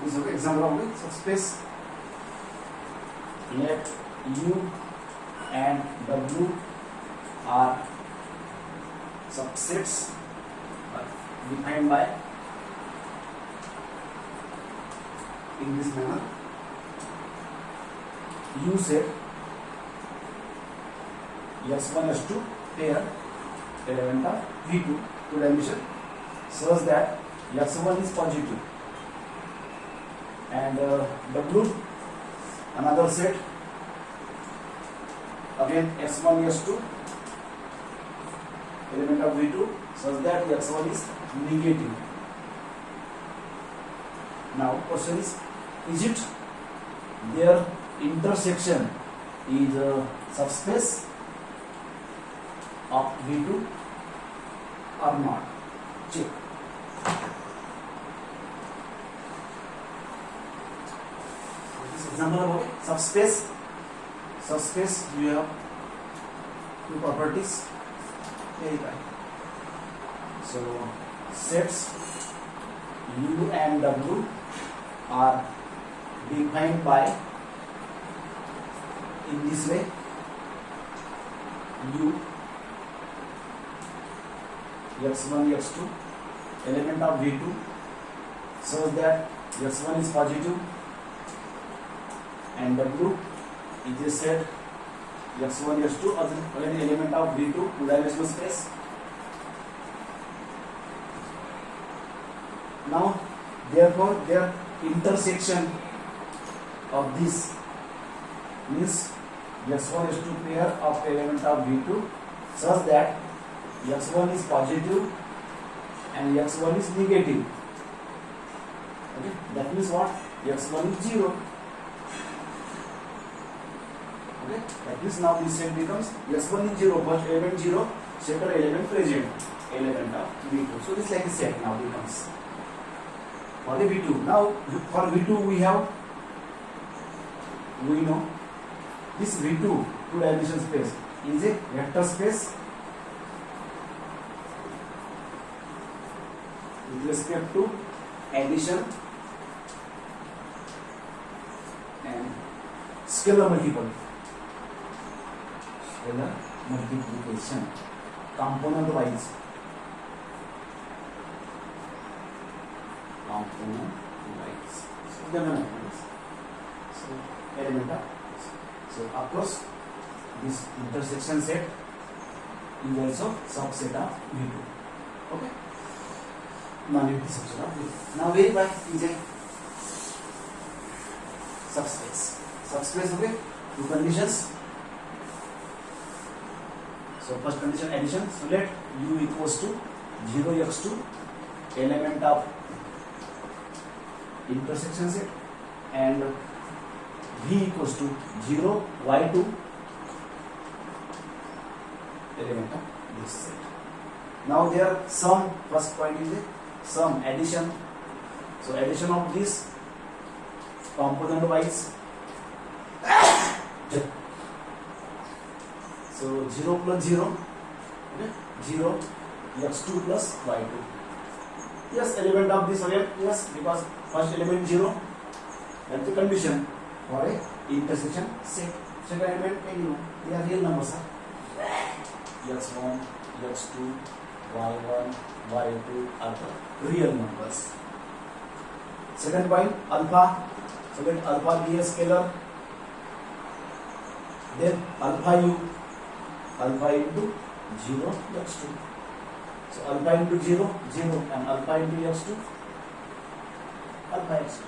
this is example of the subspace. Let U and W are subsets defined by in this manner. U set S1 S2 pair element of V2 two dimension such that S1 is positive and W another set again S1 S2 element of V2 such that S1 is negative. Now question is it their intersection is a subspace of V2 or not? Check. This example about subspace. Subspace, you have two properties. So sets U and W are defined by in this way. U x1 x2 element of V2 so that x1 is positive and W is a set x1 x2 as an element of V2 two-dimensional space. Now therefore their intersection of this means x1 x2 pair of element of V2 such that x1 is positive and x1 is negative. Okay, that means what? x1 is 0. Okay, that means now this set becomes x1 is 0, first element 0, second element present, element of V2. So this like a set now becomes for the V2. Now for V2 we know this V2 two-dimensional space is a vector space with respect to addition and scalar multiple. Scalar multiplication component wise. So element of so across this intersection set is also subset of V2. Okay. Non-empty subset of V2. Now verify is a subspace. Subspace, okay. Two conditions. So first condition addition. So let U equals to 0 x2 element of intersection set and V equals to 0 y2 element of this set. Now their sum, first point is a sum, addition. So addition of this component wise. So 0 plus 0, okay? 0 x2 plus y2. Yes, element of this again, yes, because first element 0, that's the condition for a intersection set. Second element, you know, they are real numbers. x1, x2, y1, y2 are the real numbers. Second point, alpha. So let alpha be a scalar. Then alpha u, alpha into 0 x2. So alpha into 0, 0 and alpha into x2, alpha x2.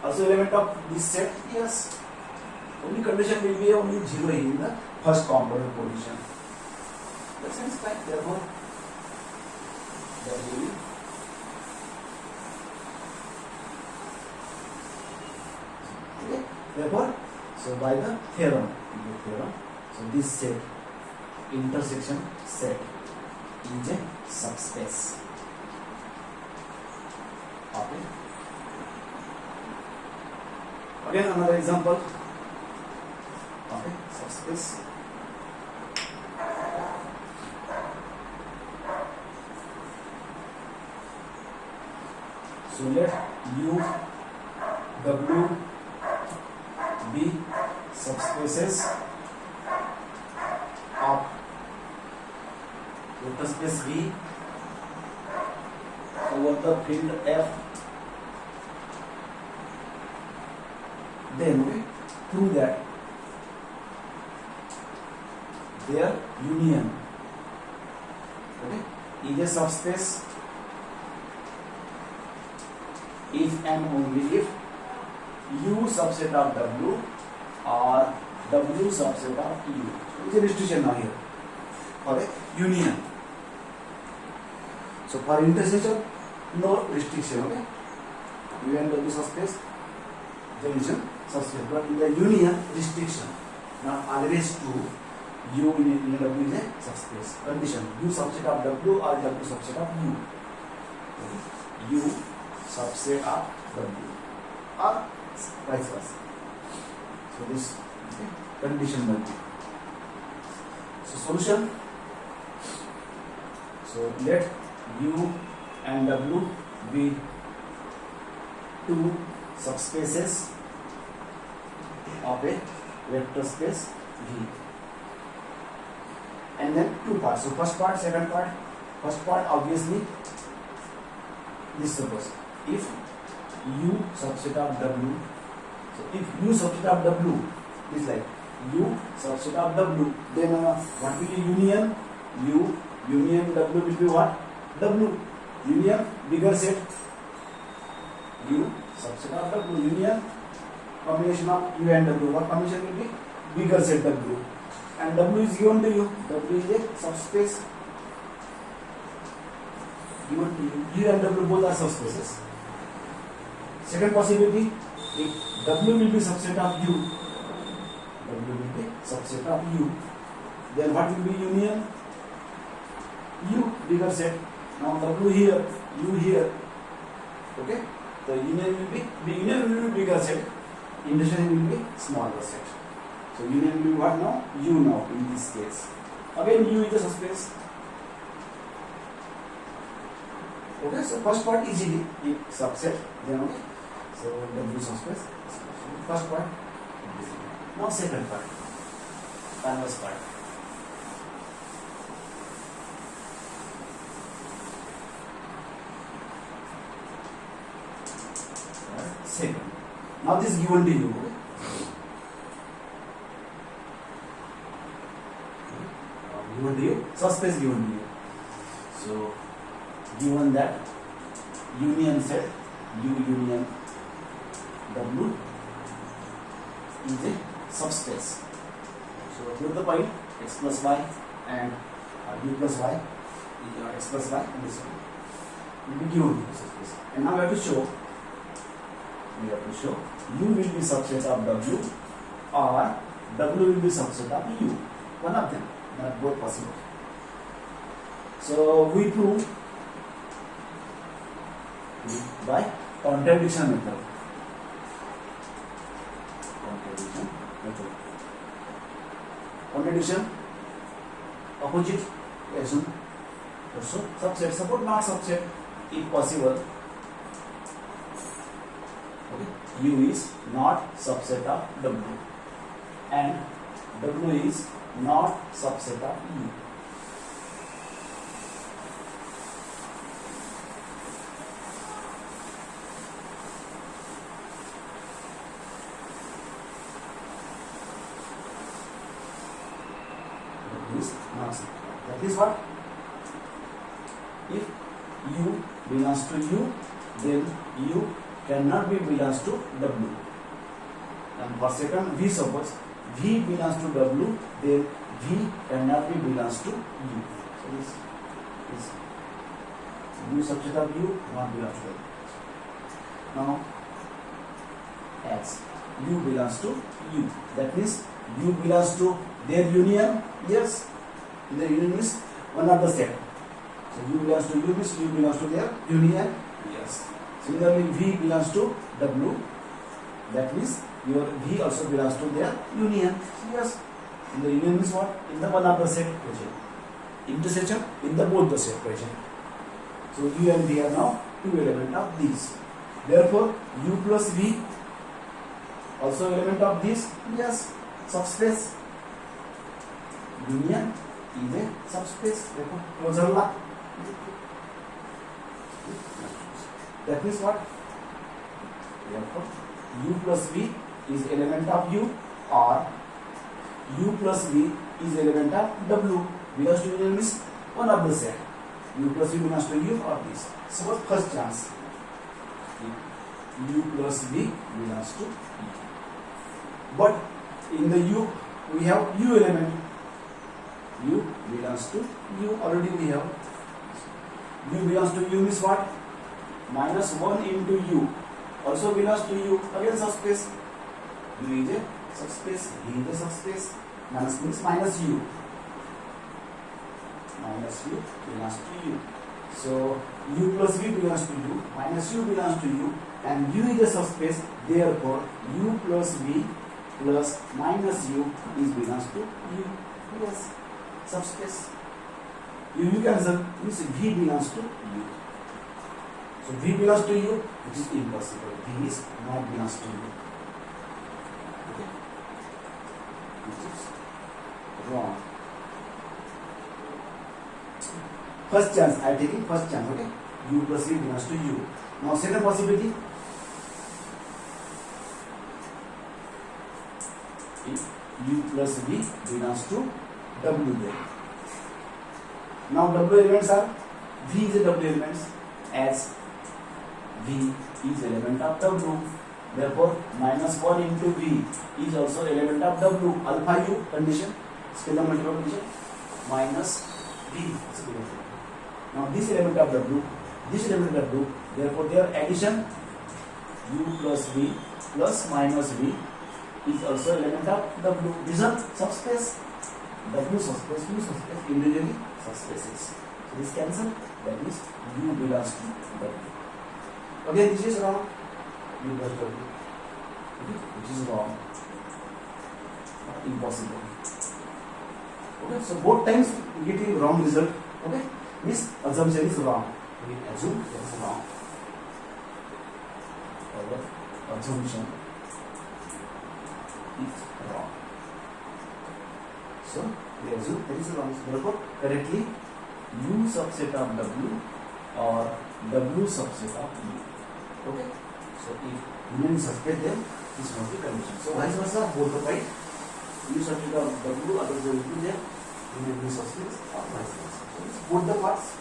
Also element of this set, yes. Only condition will be only 0 in the first component position. That seems like therefore that will be okay. Therefore, so by the theorem, so this set, intersection set is a subspace. Okay. Again another example. Okay, subspace. So let U W be subspaces of vector space V over the field F, then we prove that their union, okay, is a subspace if and only if U subset of W or W subset of U. So it's a restriction now here for a union. So for intersection, no restriction, okay? U and W subspace, junction subspace, but in the union, restriction. Now always true, U in W is a subspace. Condition: U subset of W or W subset of U. Okay. U subset of W or vice versa. So this, okay, condition will be. So solution. So let U and W be two subspaces of a vector space V. And then two parts. So first part, second part. First part obviously this suppose if U subset of W. So if U subset of W is like U subset of W, then what will be union? U union W will be what? W union bigger set. U subset of W union combination of U and W. What combination will be? Bigger set W. And W is given to you. W is a subspace given to you. U and W both are subspaces. Second possibility, if W will be subset of U, W will be subset of U, then what will be union? U bigger set. Now W here, U here. Okay? The union will be bigger set. Intersection will be smaller set. So union will be what now? U now in this case. Again U is a subspace. Okay, so first part easily if subset, then okay. So W subspace. First part. Now second part. Converse part. Second. Now this is given to you. Given to you, subspace given to you. So given that union set U union W is a subspace. So put the point x plus y and u plus y, x plus y and this one will be given to the subspace. And now we have to show U will be subset of W or W will be subset of U. One of them, not both possible. So we prove by contradiction method. Contradiction, opposite, assume. So subset, suppose not subset, if possible. Okay. U is not subset of W and W is not subset of U. That is what? If U belongs to U, then U cannot be belongs to W. And for second, V suppose V belongs to W, then V cannot be belongs to U. So this is U subset of U not belongs to W. Now X U belongs to U. That means U belongs to their union. Yes. The union means one of the set. So U belongs to U means U belongs to their union. Yes. Similarly, V belongs to W. That means your V also belongs to their union. Yes. In the union means what? In the one of the set present. Intersection in the both the set present. So U and V are now two elements of these. Therefore, U plus V also element of this, yes, subspace. Union is a subspace. देखो closure law. That means what? Therefore, u plus v is element of u, or u plus v is element of w. Because to union means one of the set. U plus v belongs to u or this. So first chance. U plus v belongs to u. But in the u we have u element. U belongs to u. Already we have. U belongs to u means what? Minus 1 into u also belongs to u. Again subspace. U is a subspace. V is a subspace. Minus means minus u. Minus u belongs to u. So u plus v belongs to u. Minus u belongs to u. And u is a subspace. Therefore, u plus v plus minus u is belongs to u. Yes, subspace. U cancel means v belongs to u. So v belongs to u, which is impossible. V is not belongs to u. Okay, which is wrong. First chance, I am taking first chance. Okay, u plus v belongs to u. Now second possibility. U plus v belongs to w there. Now w elements are, v is a w elements, as v is element of w. Therefore, minus 1 into v is also element of w. Alpha u condition, scalar multiple condition, minus v. Now this element of w, this element of w, therefore their addition, u plus v plus minus v is also element of w. These are subspace. W subspace, u subspace, individually subspaces. So this cancel. That means u belongs to w. Again, this is wrong. U plus w. Okay, which is wrong. Impossible. Okay, so both times getting wrong result. Okay, means assumption is wrong. We assume it is wrong. Our assumption is wrong. So we assume that is wrong. Therefore, correctly, u subset of w or w subset of u. Okay. So if union is subset, then this must be condition. So vice versa, both the right. U subset of w, other will be there. Union is subset or vice versa. So it's both the parts.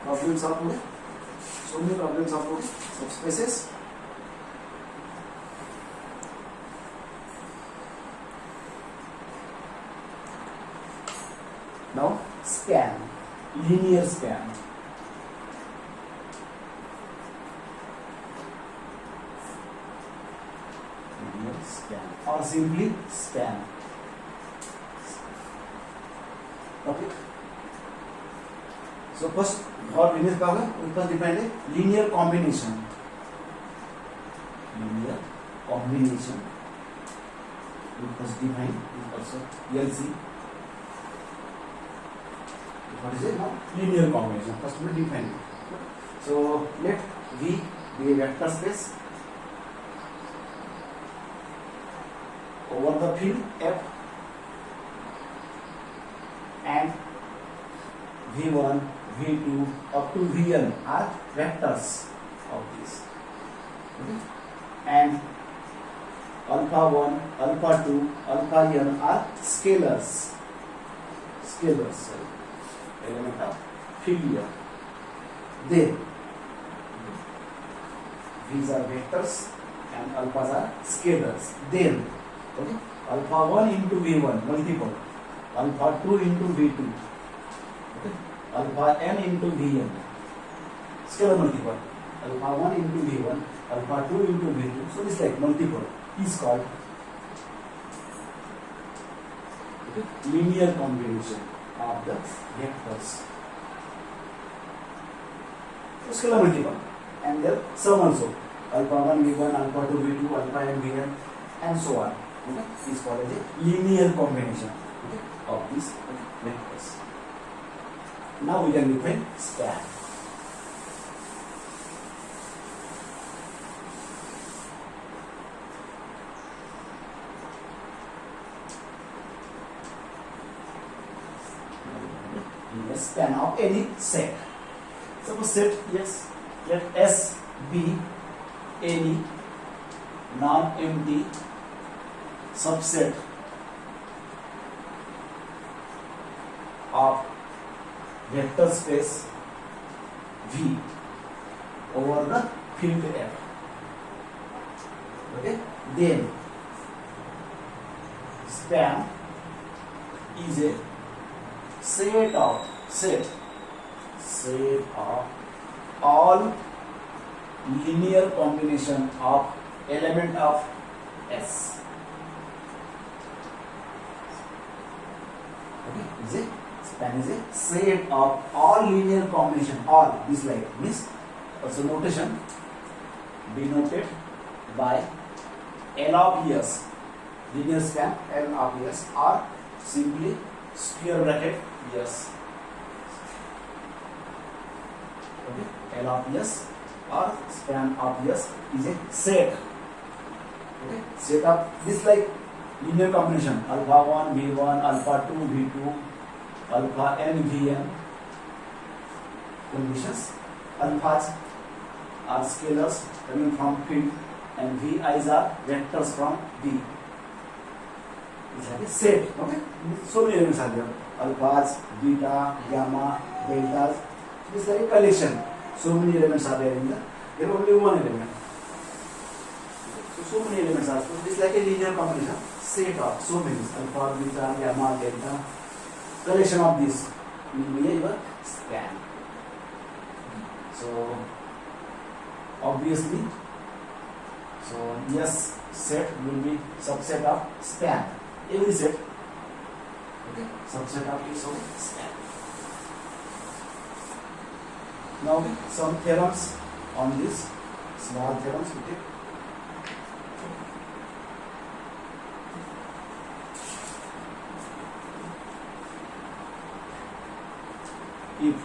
Problem solved हो गए. So many problems solved हो गए. Subspaces. Now span, linear span. Linear span or simply span. Okay. So first, for linear power, we first define a linear combination. Linear combination. We first define is also LC. What is it now? Linear combination. First we define it. So let V be a vector space over the field F, and V1, V2 up to Vn are vectors of this. Okay? And alpha 1, alpha 2, alpha n are scalars. Scalars, element of field here. Then these are vectors and alphas are scalars. Then okay, alpha 1 into V1 multiple, alpha 2 into V2, okay, alpha n into Vn, scalar multiple, alpha 1 into V1, alpha 2 into V2. So this like multiple is called okay, linear combination of the vectors. So scalar multiple and their sum also, alpha 1 V1, alpha 2 V2, alpha n Vn, and so on. Okay, is called as a linear combination, okay, of these vectors. Now we can define span. A span of any set. Suppose set, yes, let S be any non-empty subset of vector space V over the field F. Okay, then span is a set of all linear combination of element of S. Okay, span is a set of all linear combination. All this like means also notation denoted by L of S. Linear span L of S or simply square bracket S. Okay, L of S or span of S is a set. Okay, set of this like linear combination alpha 1 V1 alpha 2 V2 alpha n Vn conditions. Alphas are scalars coming from field and Vi's are vectors from V. It's like a set. Okay, so many elements are there. Alphas, beta, gamma, deltas. It's like a collection. So many elements are there in the. There is only one element. So many elements are. So it's like a linear combination. Set of so many alpha, beta, gamma, delta. Collection of this will be your span. So obviously, so yes, set will be subset of span. Every set, okay, subset of is of span. Now some theorems on this, small theorems we take. If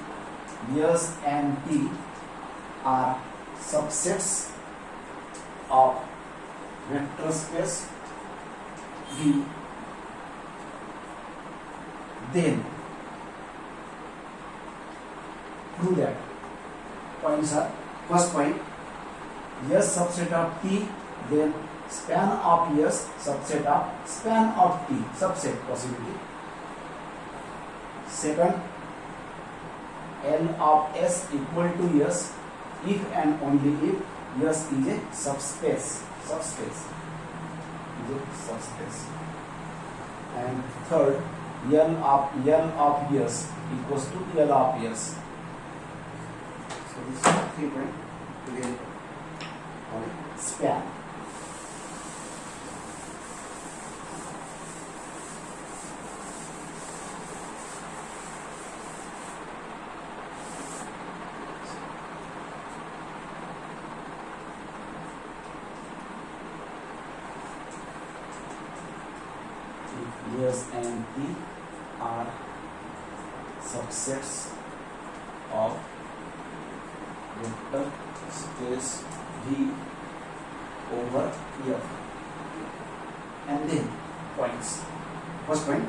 S and T are subsets of vector space V, then prove that points are first point S subset of T, then span of S subset of span of T, subset possibility. Second, L of S equal to S if and only if S is a subspace. And third, L of S equals to L of S. So this is 3 point again on span. S and T are subsets of vector space V over F. And then points. First point,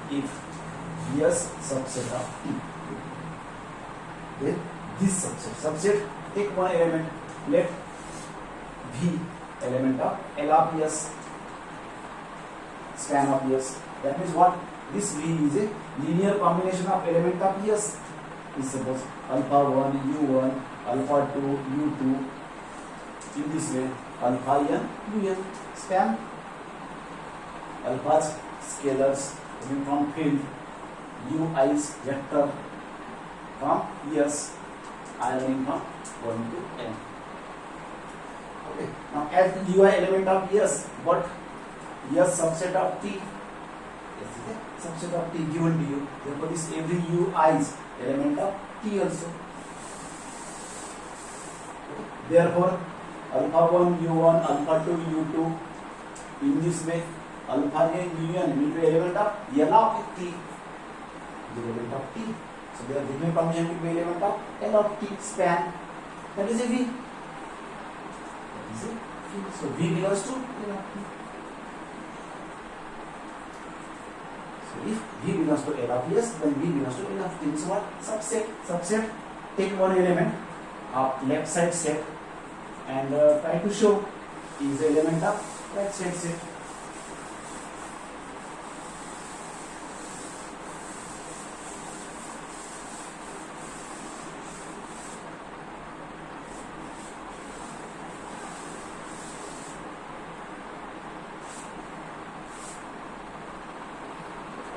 if S subset of T, then this subset, take one element, let V element of L of S, span of S. That means what? This V is a linear combination of element of S. Is suppose alpha 1 U1, alpha 2 U2. In this way, alpha n Un. Span. Alphas scalars coming from field. Ui's vector from S. I running from 1 to n. Okay. Now as Ui element of S, but S subset of T, S is a subset of T given to you. Therefore, this every U is element of T also. Therefore, alpha 1 U1, alpha 2 U2. In this way, alpha n Un will be element of L of T, the element of T. So they are giving a combination between element of L of T span. That is a V. That is a V. So V belongs to L of T. So if V belongs to L of S, then V belongs to L of T. So what? Subset. Subset. Take one element of left side set and try to show is the element of right side set.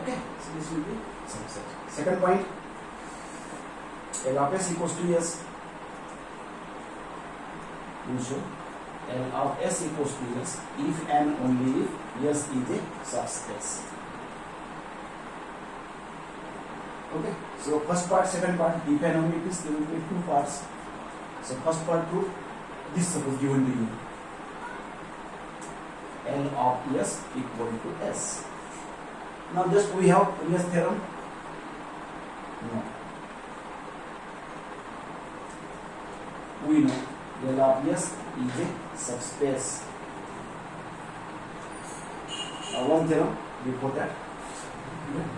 Okay, so this will be subset. Second point, L of S equals to S. You show L of S equals to S if and only if S is a subspace. Okay, so first part, second part, if and only if there will be two parts. So first part proof, this suppose given to you. L of S equal to S. Now just we have Young's theorem. No. We know L of S is a subspace. One theorem before that.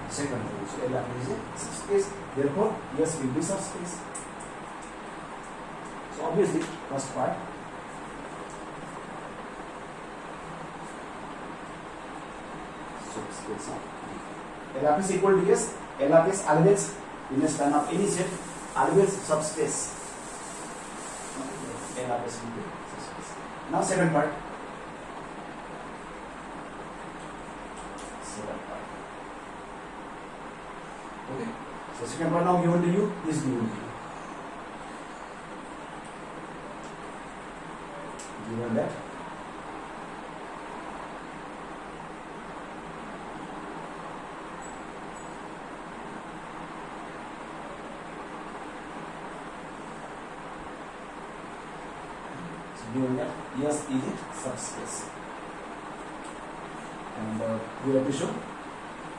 Second rule. So L of S is a subspace. Therefore, S will be subspace. So obviously, first part. Subspace of L of S equal to S. L of S always in a span of any set always subspace. L of S will be subspace. Now second part. Okay. So second part now given to you is given to you. Given that given that S is a subspace, and we have to show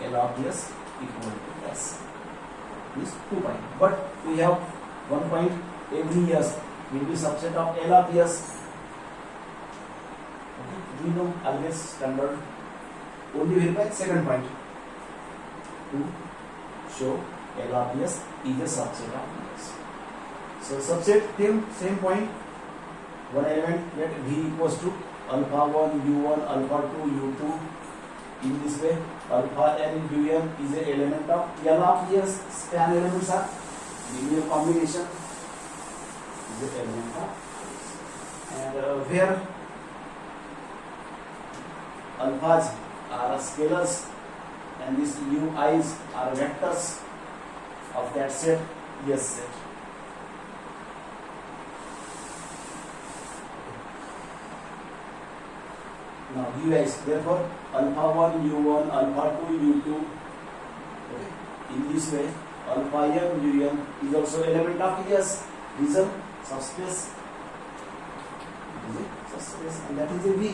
L of S equal to S. This 2 point, but we have 1 point. Every S will be subset of L of S. Okay. We know always standard. Only verify second point to show L of S is a subset of S. So subset till same point. One element, let V equals to alpha 1 U1 alpha 2 U2. In this way, alpha n Un is an element of L of S. Span elements are linear combination is an element of S. And where alphas are scalars and these Ui's are vectors of that set, S set. Now Ui's, therefore alpha 1 U1 alpha 2 U2. Okay. In this way, alpha m Un is also element of S. Reason subspace. It is a subspace, and that is a V.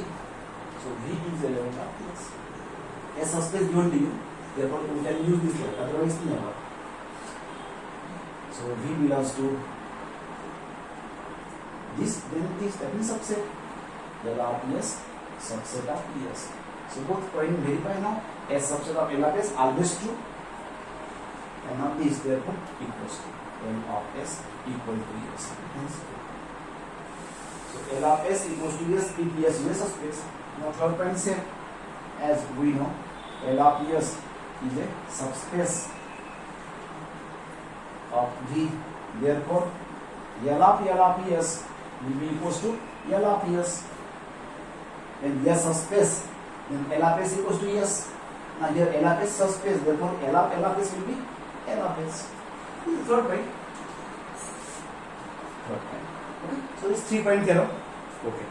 So V is element of S. A subspace given to you. Therefore, you can use this word. Otherwise, never. So V belongs to this. Then this that means subset. L of S. Subset of S. So both point verify now. S subset of L of S always true, and now this therefore equals to L of S equal to S. So L of S equals to S if S is a subspace. Now third point same as we know L of S is a subspace of V. Therefore L of S will be equals to L of S. When S subspace, then L of S equals to S. Now here L of S subspace, therefore L of S will be L of S. This is third point. Okay. So this 3 point theorem. Okay.